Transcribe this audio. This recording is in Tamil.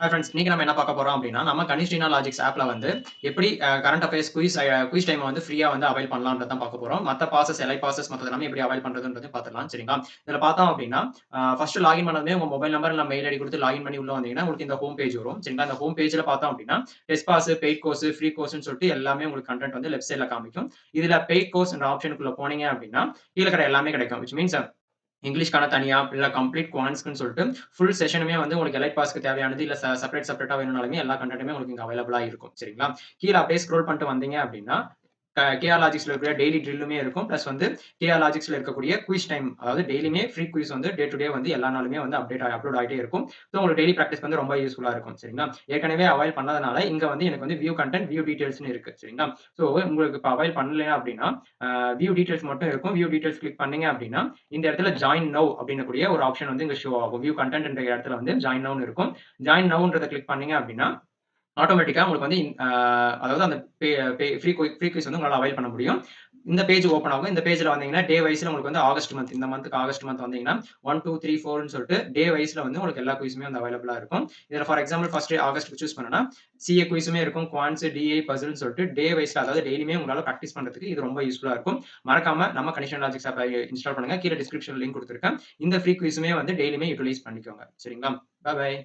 ஹாய் ஃப்ரெண்ட்ஸ், இன்னைக்கு நம்ம என்ன பார்க்க போறோம் அப்படின்னா, நம்ம கனிஷ்டினா லாஜிக்ஸ் ஆப்ல வந்து எப்படி கரண்ட் அஃபேர்ஸ் குயிஸ் டைம் வந்து ஃப்ரீயா வந்து அவைல் பண்ணலாம்ன்றத தான் பார்க்க போறோம். மத்த பாசஸ், எலைட் பாசஸ் மத்தது எல்லாமே எப்படி அவைல் பண்றதுன்றதையும் பார்த்துடலாம். சரிங்களா? இதுல பார்த்தோம் அப்படின்னா, ஃபர்ஸ்ட் லாகின் பண்ணதுமே உங்க மொபைல் நம்பர் இல்ல மெயில் ஐடி குடுத்து லாகின் பண்ணி உள்ள வந்தீங்கன்னா, உங்களுக்கு இந்த ஹோம் பேஜ் வரும். சரிங்களா? இந்த ஹோம் பேஜ்ல பார்த்தோம் அப்படின்னா, test pass, paid course, free கோர்ஸ்ன்னு சொல்லிட்டு எல்லாமே உங்களுக்கு கன்டென்ட் வந்து லெஃப்ட் சைட்ல காமிக்கும். இதுல பெய்ட் கோர்ஸ்ன்ற ஆப்ஷனுக்குள்ள போனீங்க அப்படின்னா, கீழ இருக்கிற எல்லாமே கிடைக்கும். விச் மீன்ஸ் இங்கிலீஷ்க்கான தனியா, இல்ல கம்ப்ளீட் குவான்ஸ்க்குன்னு சொல்லிட்டு ஃபுல் செஷனுமே வந்து உங்களுக்கு எலைட் பாஸ்க்கு தேவையானது, இல்ல செப்பரேட்டா வேணும்னாலுமே எல்லா கன்டென்ட்டுமே உங்களுக்கு இங்க அவைலபிளா இருக்கும். சரிங்களா? கீழ அப்படியே ஸ்க்ரோல் பண்ணிட்டு வந்தீங்க அப்படின்னா, கேஆர் லாஜிக்ஸ்ல இருக்கிற டெய்லி ட்ரில்லுமே இருக்கும். பிளஸ் வந்து கேஆர் லாஜிக்ஸ்ல இருக்கக்கூடிய குயிஸ் டைம், அதாவது டெய்லியுமே ஃப்ரீ குயிஸ் வந்து டே டு டே வந்து எல்லா நாளுமே வந்து அப்லோட் ஆயிட்டே இருக்கும். ஸோ உங்களுக்கு டெய்லி பிராக்டிஸ் வந்து ரொம்ப யூஸ்ஃபுல்லா இருக்கும். சரிங்களா? ஏற்கனவே அவைல் பண்ணதுனால இங்க வந்து எனக்கு வந்து வியூ கன்டென்ட், வியூ டீடைல்ஸ்ன்னு இருக்கு. சரிங்களா? ஸோ உங்களுக்கு இப்ப அவைல் பண்ணல அப்படின்னா, வியூ டீடைல்ஸ் மட்டும் இருக்கும். வியூ டீடைல்ஸ் கிளிக் பண்ணீங்க அப்படின்னா, இந்த இடத்துல ஜாயின் நவ் அப்படின்னக்கூடிய ஒரு ஆப்ஷன் வந்து இங்க ஷோ ஆகும். வியூ கன்டென்ட் என்ற இடத்துல வந்து ஜாயின் நவ்ன்னு இருக்கும். ஜாயின் நவ்ன்றத கிளிக் பண்ணீங்க அப்படின்னா, ஆட்டோமேட்டிக்கா உங்களுக்கு வந்து அதாவது அந்த பே பே ஃப்ரீ குயிஸ் வந்து உங்களால அவைல் பண்ண முடியும். இந்த பேஜ் ஓப்பன் ஆகும். இந்த பேஜ்ல வந்தீங்கன்னா, டே வைஸ்ல உங்களுக்கு வந்து ஆகஸ்ட் மந்த் இந்த மந்த்க்கு ஆகஸ்ட் மந்த் வந்தீங்கன்னா, 1, 2, 3, 4ன்னு சொல்லிட்டு டே வைஸ்ல வந்து உங்களுக்கு எல்லா குயிஸுமே வந்து அவைலபிளா இருக்கும். இதுல ஃபார் எக்ஸாம்பிள் ஃபர்ஸ்ட் டே ஆகஸ்ட்க்கு சூஸ் பண்ணேன்னா, சிஏ குயிஸுமே இருக்கும். குவான்ட்ஸ், டிஐ, பசில்ன்னு சொல்லிட்டு டே வைஸ்ல அதாவது டெய்லியுமே உங்களால பிராக்டிஸ் பண்றதுக்கு இது ரொம்ப யூஸ்ஃபுல்லா இருக்கும். மறக்காம நம்ம கனிஷன் லாஜிக்ஸ் ஆப்ப இன்ஸ்டால் பண்ணுங்க. கீழ டிஸ்கிரிப்ஷன் லிங்க் குடுத்திருக்கேன். இந்த ஃப்ரீ குயிஸுமே வந்து டெய்லியுமே யுட்டிலைஸ் பண்ணிக்கோங்க. சரிங்களா? பாய்.